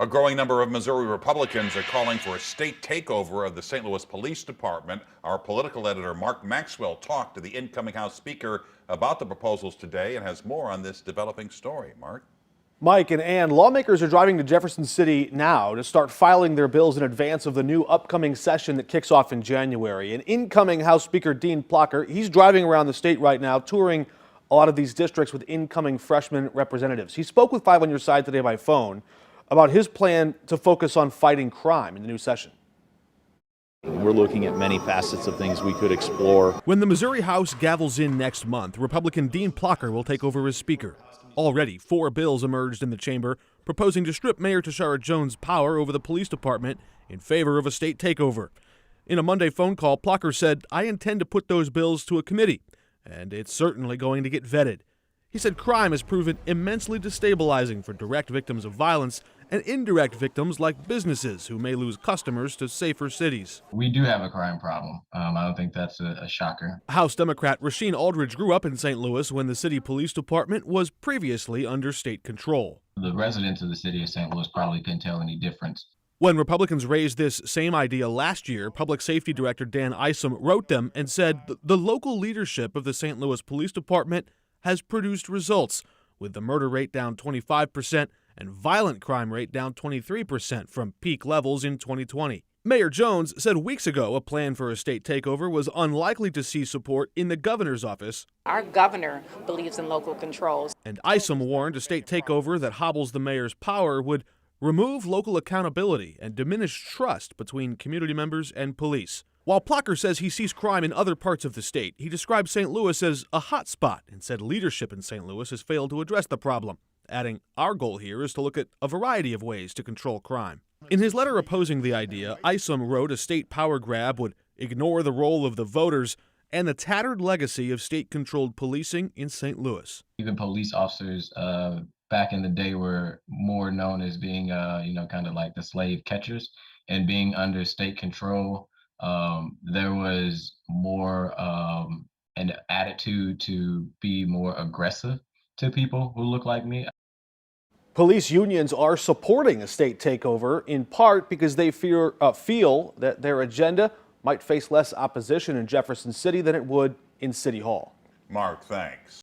A growing number of Missouri Republicans are calling for a state takeover of the St. Louis Police Department. Our political editor, Mark Maxwell, talked to the incoming House Speaker about the proposals today and has more on this developing story. Mark? Mike and Ann, lawmakers are driving to Jefferson City now to start filing their bills in advance of the new upcoming session that kicks off in January. And incoming House Speaker Dean Plocher, he's driving around the state right now, touring a lot of these districts with incoming freshman representatives. He spoke with 5 on Your Side today by phone about his plan to focus on fighting crime in the new session. We're looking at many facets of things we could explore. When the Missouri House gavels in next month, Republican Dean Plocher will take over as Speaker. Already, 4 bills emerged in the chamber proposing to strip Mayor Tashara Jones' power over the police department in favor of a state takeover. In a Monday phone call, Plocher said, "I intend to put those bills to a committee, and it's certainly going to get vetted." He said crime has proven immensely destabilizing for direct victims of violence and indirect victims like businesses who may lose customers to safer cities. We do have a crime problem. I don't think that's a shocker. House Democrat Rasheen Aldridge grew up in St. Louis when the city police department was previously under state control. The residents of the city of St. Louis probably couldn't tell any difference. When Republicans raised this same idea last year, Public Safety Director Dan Isom wrote them and said the local leadership of the St. Louis Police Department has produced results, with the murder rate down 25% and violent crime rate down 23% from peak levels in 2020. Mayor Jones said weeks ago a plan for a state takeover was unlikely to see support in the governor's office. Our governor believes in local controls. And Isom warned a state takeover that hobbles the mayor's power would remove local accountability and diminish trust between community members and police. While Plocher says he sees crime in other parts of the state, he described St. Louis as a hot spot and said leadership in St. Louis has failed to address the problem, adding, "Our goal here is to look at a variety of ways to control crime." In his letter opposing the idea, Isom wrote a state power grab would ignore the role of the voters and the tattered legacy of state-controlled policing in St. Louis. Even police officers back in the day were more known as being, kind of like the slave catchers, and being under state control. There was more an attitude to be more aggressive to people who look like me. Police unions are supporting a state takeover in part because they feel that their agenda might face less opposition in Jefferson City than it would in City Hall. Mark, thanks.